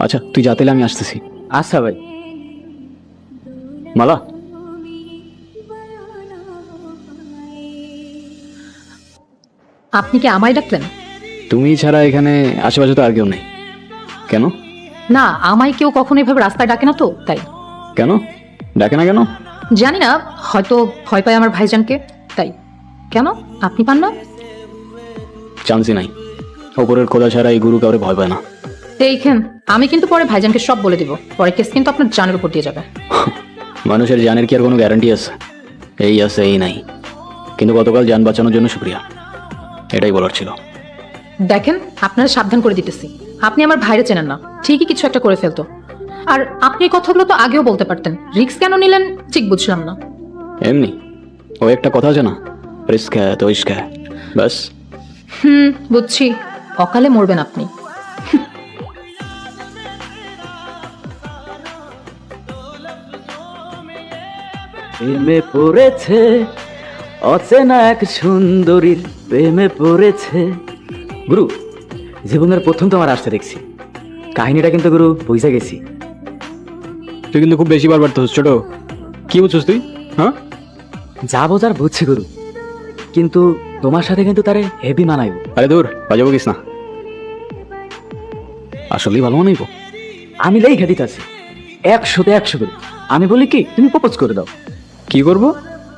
আচ্ছা তুই যা, তাহলে আমি আসতেছি। আচ্ছা ভাই। মালা, আপনি কি আমায় ডাকলেন? তুমি ছাড়া এখানে আশেপাশে তো আর কেউ নেই। কেন? না, আমায় কেউ কখনো এভাবে রাস্তায় ডাকে না তো, তাই। কেন ডাকে না কেন? জানি না, হয়তো ভয় পায় আমার ভাইজানকে, তাই। কেন, আপনি পান না? চান্সই নাই। ওপরের খোদা ছাড়া এই গুরু কাউরে ভয় পায় না। দেখেন, আমি কিন্তু পরে ভাইজানকে সব বলে দিব, পরে কেস কিন্তু আপনার জানের উপর দিয়ে যাবে। মানুষের জানের কি আর কোনো গ্যারান্টি আছে? এই আছে এই নাই, কিন্তু গতকাল জান বাঁচানোর জন্য শুক্রিয়া, এটাই বলার ছিল। দেখেন, আপনারা সাবধান করে দিতেছি, আপনি আমার ভাইরে চেনেন না, ঠিকই কিছু একটা করে ফেলতো। আর আপনি এই কথাগুলো তো আগেও বলতে পারতেন, রিস্ক কেন নিলেন ঠিক বুঝলাম না। এমনি ওই একটা কথা আছে না, রিস্ক হ্যায় তো ইশক হ্যায়, ব্যাস। বুঝছি, অকালে মরবেন আপনি। প্রেমে পড়েছে অচেনা এক সুন্দরীর, প্রেমে পড়েছে। গুরু, জীবনের প্রথম তোমার আসতে দেখছি, কাহিনীটা কিন্তু গুরু বুঝে গেছি। তুই কিন্তু খুব বেশি বারবার তো ছোট, কি বুঝছিস তুই? হ্যাঁ, যা বোঝার বুঝছি গুরু, কিন্তু তোমার সাথে কিন্তু তারে হেভি মানাইব। আরে দূর, বাজাবো কিস না, আসলেই ভালো মানাইবো। আমি লেখা দিতেছি 100তে 100 গুরু। আমি বলি কি, তুমি প্রপোজ করে দাও। কি করবো?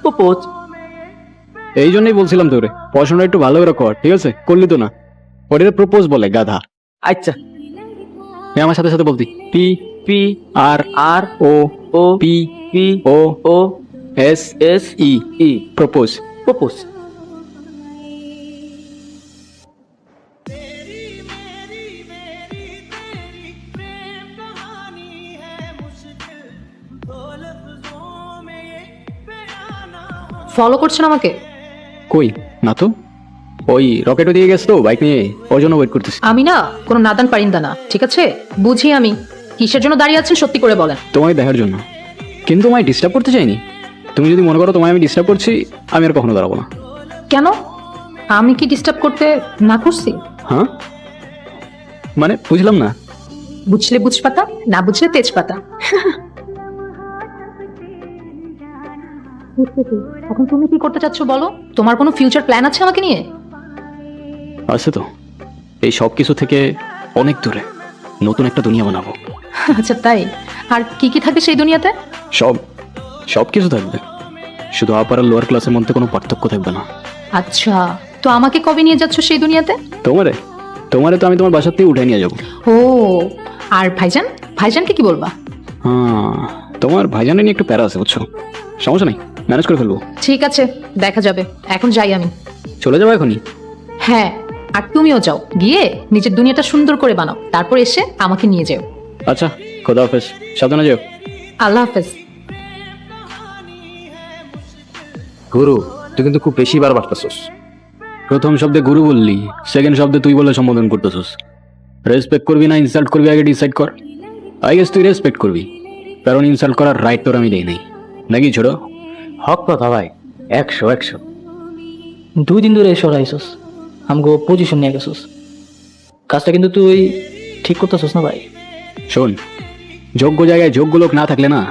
প্রপোজ। এই জন্যই বলছিলাম তোরে পড়াশোনা একটু ভালো করে কর, ঠিক আছে? করলি তো না, ওটা প্রপোজ বলে গাধা। আচ্ছা, আমার সাথে সাথে বলতি, পি পি আর আর ও ও পি পি ও ও এস এস ই ই প্রপোজ। প্রপোজ। ফলো করছেন আমাকে? কই না তো, ওই রকেটও দিয়ে গেছে তো বাইক নিয়ে, ওর জন্য ওয়েট করতেছি। আমি না কোনো নাদান পারিন্দা না, ঠিক আছে? বুঝি আমি। কিসের জন্য দাঁড়িয়ে আছেন সত্যি করে বলেন। তোমায় দেখার জন্য, কিন্তু তোমায় ডিস্টার্ব করতে চাইনি। তুমি যদি মনে করো তোমায় আমি ডিস্টার্ব করছি, আমি আর কখনো দাঁড়াবো না। কেন, আমি কি ডিস্টার্ব করতে না করছি? হ্যাঁ মানে বুঝলাম না। বুঝলে বুঝপাতা, না বুঝলে তেজপাতা। এখন তুমি কি করতে চাচ্ছ বলো? তোমার কোনো ফিউচার প্ল্যান আছে আমাকে নিয়ে? আছে তো, এই সব কিছু থেকে অনেক দূরে নতুন একটা দুনিয়া বানাবো। আচ্ছা তাই? আর কি কি থাকবে সেই দুনিয়াতে? সব সব কিছু থাকবে, শুধু আপার আর লোয়ার ক্লাসের মধ্যে কোনো পার্থক্য থাকবে না। আচ্ছা, তো আমাকে কবে নিয়ে যাচ্ছ সেই দুনিয়াতে? তোমারে তোমারে তো আমি তোমার বাসার থেকে উঠে নিয়ে যাবো। ও, আর ভাইজান, ভাইজানকে কি বলবা? হ্যাঁ, তোমার ভাইজানের নিয়ে একটু প্যারা আছে বুঝছো, সমস্যা নেই, ম্যানেজ করে ফেলবো। ঠিক আছে, দেখা যাবে। এখন যাই আমি। চলে যাবো এখনই? হ্যাঁ, আর তুমিও যাও, গিয়ে নিজের দুনিয়াটা সুন্দর করে বানাও, তারপর এসে আমাকে নিয়ে যেও। আচ্ছা, খোদা হাফেজ, সাবধানে যেও। আল্লাহ হাফেজ। গুরু, তুই কিন্তু খুব বেশি বার বাড়তেছস। প্রথম শব্দে গুরু বললি, সেকেন্ড শব্দে তুই বলে সম্বোধন করতেছিস। রেসপেক্ট করবি না ইনসাল্ট করবি আগে ডিসাইড কর। আই গেস তুই রেসপেক্ট করবি, কারণ ইনসাল্ট করার রাইট তোর আমি দেই নাই, নাকি ছোট? হক কথা ভাই, 100 2 দিন ধরে এসে আইসস, আমগো পজিশন নিয়ে গেছস, কাজটা কিন্তু তুই ঠিক করতেছস না ভাই। শোন, যোগ্য জায়গায় যোগ্য লোক না থাকলে না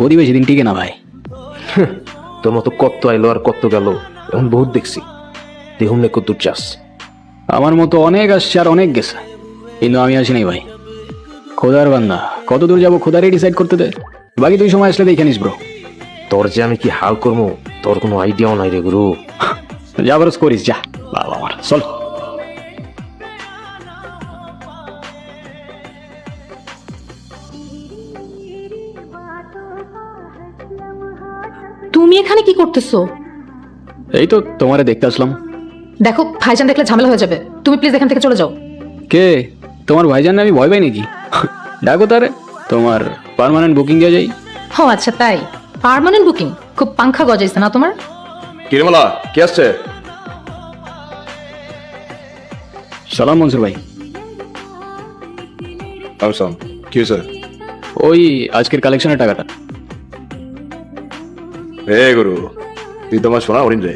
গদি বেশি দিন টিকে না ভাই। তোর মতো কত আইলো আর কত গেল, এখন বহুত দেখছি। দেখুন না কত চাস। আমার মতো অনেক আসছে আর অনেক গেছে, কিন্তু আমি আসি নাই ভাই। খোদার বান্দা, কত দূর যাবো খোদারই ডিসাইড করতে দে, বাকি তুই সময় আসলে দেখে নিস ব্রো। তোর যে আমি কি হাল করবো তোর কোনো আইডিয়াও নাই রে গুরু। যা বরস করিস যা, বাবা আমার চল। তুমি এখানে কি করতেছো? এই তো তোমারে দেখতে আসলাম। দেখো, ভাইজান দেখলে ঝামেলা হয়ে যাবে, তুমি প্লিজ এখান থেকে চলে যাও। কে? তোমার ভাইজান আমি ভয় পাই নাকি? ডাকো তারে, তোমার পার্মানেন্ট বুকিং দিয়ে যাই। ও আচ্ছা তাই, পার্মানেন্ট বুকিং? খুব পাংখা গজাইছে না তোমার? কিরমলা কে আসছে? সালাম মনসুর ভাই। আমসাম, কি হয়েছে? ওই আজকের কালেকশনের টাকাটা। হে গুরু, তুই তোমার শোনা হরিণ রে।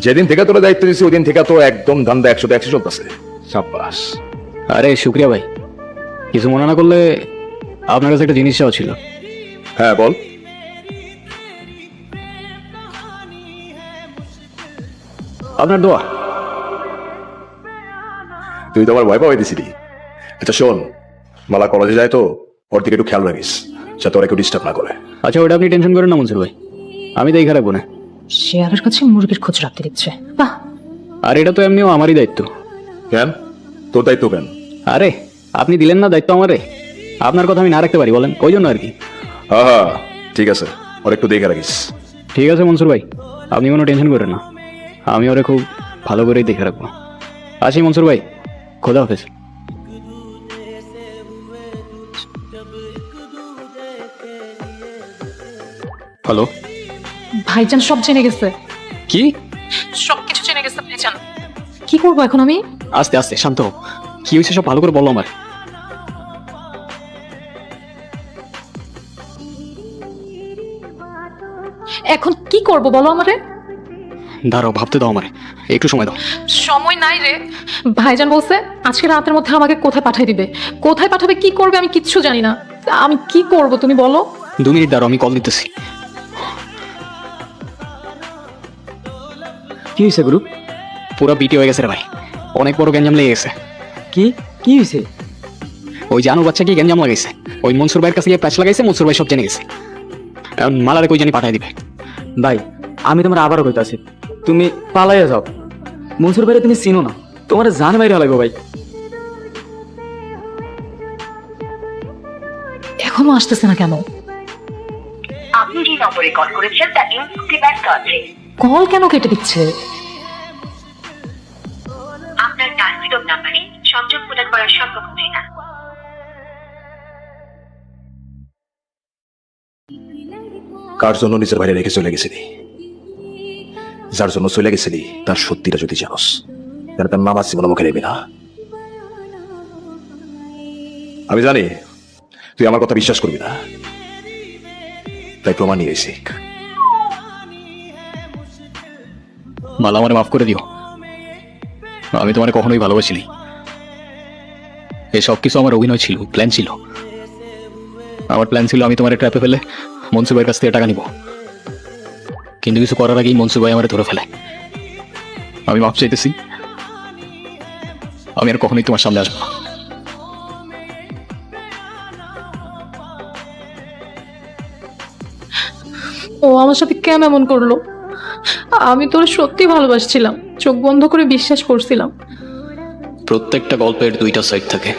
যেদিন থেকে তোরা দায়িত্ব দিচ্ছি ওদিন থেকে তো একদম ধান্দা 100তে 100 চলতেছে। সাব্বাস। আরে শুক্রিয়া ভাই, কিছু মনে না করলে আপনার কাছে একটা জিনিস চাওয়া ছিল। হ্যাঁ বল। আপনার দোয়া। তুই তো আমার ভয় পাওয়াই দিছিলি। আচ্ছা শোন, মালা কলেজে যায় তো, ওর দিকে একটু খেয়াল রাখিস যাতে ওরা কেউ ডিস্টার্ব না করে। আচ্ছা ওটা আপনি টেনশন করেন না মনসুর ভাই, আমি দেখে রাখবো না। শেয়ারের কাছে মুরগির খোঁজ রাখতে দিচ্ছে, বাহ। আর এটা তো এমনিও আমারই দায়িত্ব। কেন তোর দায়িত্ব কেন? আরে আপনি দিলেন না দায়িত্ব আমারে, আপনার কথা আমি না রাখতে পারি বলেন, ওই জন্য আর কি। হ্যাঁ হ্যাঁ ঠিক আছে, ওর একটু দেখে রাখিস। ঠিক আছে মনসুর ভাই, আপনি কোনো টেনশন করেন না, আমি ওরে খুব ভালো করেই দেখে রাখবো। আসি মনসুর ভাই, খোদা হাফেজ। হ্যালো। ভাইজান সব জেনে গেছে, কি? সবকিছু জেনে গেছে ভাইজান। কি করবো এখন আমি? আস্তে আস্তে শান্ত হও, কি হয়েছে সব ভালো করে বলো আমার। এখন কি করব বলো আমারে। দাঁড়াও ভাবতে দাও আমারে, একটু সময় দাও। সময় নাই রে, ভাইজান বলছে আজকে রাতের মধ্যে আমাকে কোথায় পাঠিয়ে দিবে, কোথায় পাঠাবে, কি করবে আমি কিচ্ছু জানি না। আমি কি করব তুমি বলো। 2 মিনিট দাঁড়াও, আমি কল দিতেছি। কি হয়েছে গুরু? পুরো বিটি হয়ে গেছে রে ভাই, অনেক বড় গ্যাঞ্জাম লেগে গেছে। কি কি হয়েছে? ওই জানুর বাচ্চা কি গ্যাঞ্জাম লাগাইছে, ওই মনসুর ভাইয়ের কাছে গিয়ে প্যাচ লাগাইছে, মনসুর ভাই সব জেনে গেছে। এখন মালারে কই জানি পাঠাই দিবে। ভাই আমি তোমার আবারও কইতাছি, তুমি পালাইয়া যাও। মনসুর ভাইরে তুমি চিনো না, তোমার জান বাইরে লাগবে ভাই। এখনো আসতেছে না কেন? আপনি যে নম্বরে কল করেছেন তা এই মুহূর্তে ব্যস্ত আছে। কল কেন কেটে দিচ্ছে? আপনার টার্গেট নাম্বারে সংযোগ প্রদান করা সম্ভব হচ্ছে না। কার জন্য নিজের বাইরে রেখে চলে গেছিলি, যার জন্য চলে গেছিলি তার সত্যিটা যদি জানোস তাহলে তার নাম আছে মনে মুখে নেবি না। আমি জানি তুই আমার কথা বিশ্বাস করবি না, তাই প্রমাণ নিয়ে এসেছি। মালা আমারে মাফ করে দিও, আমি তোমারে কখনোই ভালোবাসিনি। এই সব কিছু আমার অভিনয় ছিল, প্ল্যান ছিল। আমার প্ল্যান ছিল আমি তোমার ট্র্যাপে ফেলে মনসুর ভাইয়ের কাছ থেকে টাকা নিব, কিন্তু কিছু করার আগেই মনসুর ভাই আমারে ধরে ফেলে। আমি মাফ চাইতেছি, আমি আর কখনোই তোমার সামনে আসবো না। ও আমার সাথে কেন এমন করলো? আমি তোর সত্যি ভালোবাসছিলাম, চোখ বন্ধ করে বিশ্বাস করছিলাম। প্রত্যেকটা গল্পের 2টা সাইড থাকে,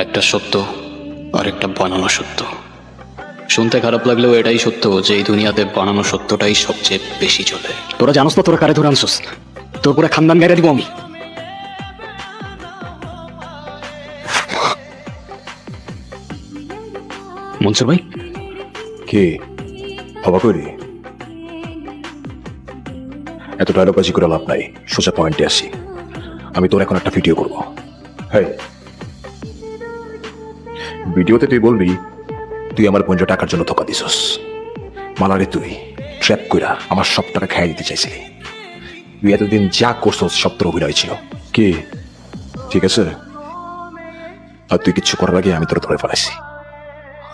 একটা সত্য আর একটা বানানো সত্য। শুনতে খারাপ লাগলেও এটাই সত্য যে এই দুনিয়াতে বানানো সত্যটাই সবচেয়ে বেশি চলে। তোরা জানোস না তোরা কারে ধরে আনছস, তোর পুরো খানদান গাইরা দিব আমি। মনসুর ভাই, কি অবাক হইলি? এত ডায়লগবাজি করে লাভ নাই, সোজা পয়েন্টে আসি। আমি তোর এখন একটা ভিডিও করবো। হ্যাঁ, ভিডিওতে তুই বলবি তুই আমার 15 টাকার জন্য ধোকা দিছস। মালারে তুই ট্র্যাপ কইরা আমার সব টাকা খাইয়ে দিতে চাইছিলি। তুই এতদিন যা করছস সব তোর অভিনয় ছিল। কি ঠিক আছে? আর তুই কিচ্ছু করার আগে আমি তোর ধরে ফেলাইছি।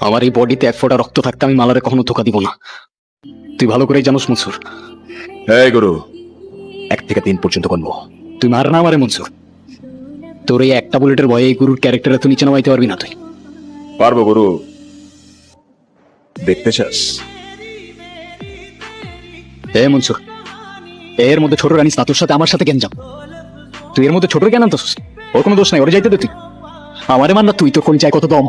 আমার এই বডিতে 1 ফোঁটা রক্ত থাকতে আমি মালারে কখনো ধোকা দিব না, তুই ভালো করেই জানোস মনসুর। এই গুরু, 1 থেকে 3 পর্যন্ত গণবো। তুই মার না আমারে মনসুর, তোর এই একটা বুলেটের ভয়ে এই গুরুর ক্যারেক্টারে তুই নিচে নামাইতে পারবি না। তুই পারবো গুরু, দেখতে চাস? এ মনসুর, এর মধ্যে ছোট রানিস না, তোর সাথে আমার সাথে গেঞ্জাম। তুই এর মধ্যে ছোট কেন আনতেছিস? ওর কোনো দোষ নাই, ওরে যাইতে দে। তুই আমারে মার না, তুই তোর কোন চাই কত দম,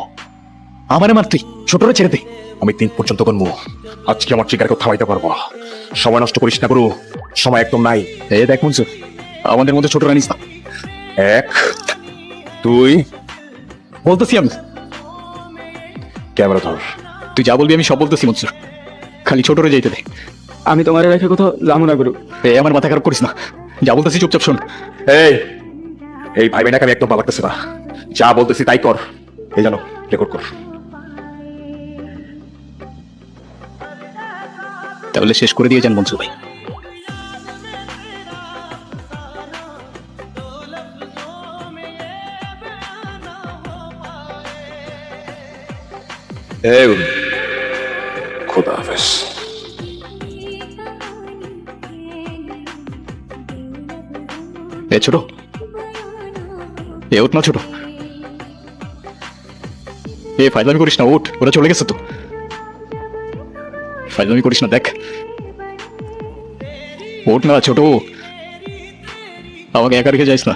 আমারে মার, তুই ছোটরে ছেড়ে দে। আমি 3 পর্যন্ত গণবো, আজকে আমার চিকারকে থামাইতে পারবো না। সময় নষ্ট করিস না গুরু, সময় একদম নাই। এ দেখ মনসুর, আমাদের মধ্যে ছোট রানিস না। 1 2 বলতেছি আমি, ক্যামেরা ধর। তুই যা বলবি আমি সব বলতেছি মনসুর, খালি ছোটরে যাইতে দে। আমি তোমার রেখে কোথাও যাবো না গুরু। এ আমার মাথা খারাপ করিস না, যা বলতেছি চুপচাপ শোন। এই ভাই বোনটাকে আমি একদম ভালো লাগতেছে না, যা বলতেছি তাই কর। এই জানো, রেকর্ড কর। তাহলে শেষ করে দিয়ে যান মনসুর ভাই। এই খোদা হাফেজ। এ ছোট, এ ওঠ না ছোট, এ ফাইজলামি করিস না, ওঠ, ওরা চলে গেছে তো। ফাইজলামি করিস না, দেখ, ওঠ না ছোট, আমাকে একা রেখে যাইস না।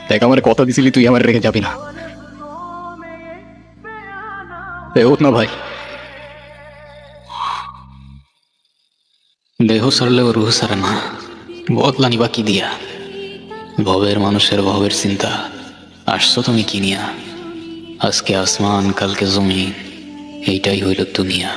দেখ আমার কথা দিছিলি তুই আমার রেখে যাবি না। এ ওঠ না ভাই। দেহ সারলেও রুহ সারে না, বদলানি বা কি দিয়া? ভবের মানুষের ভবের চিন্তা, আসছো তুমি কি নিয়া? আজকে আসমান কালকে জমিন, এইটাই হইল দুনিয়া।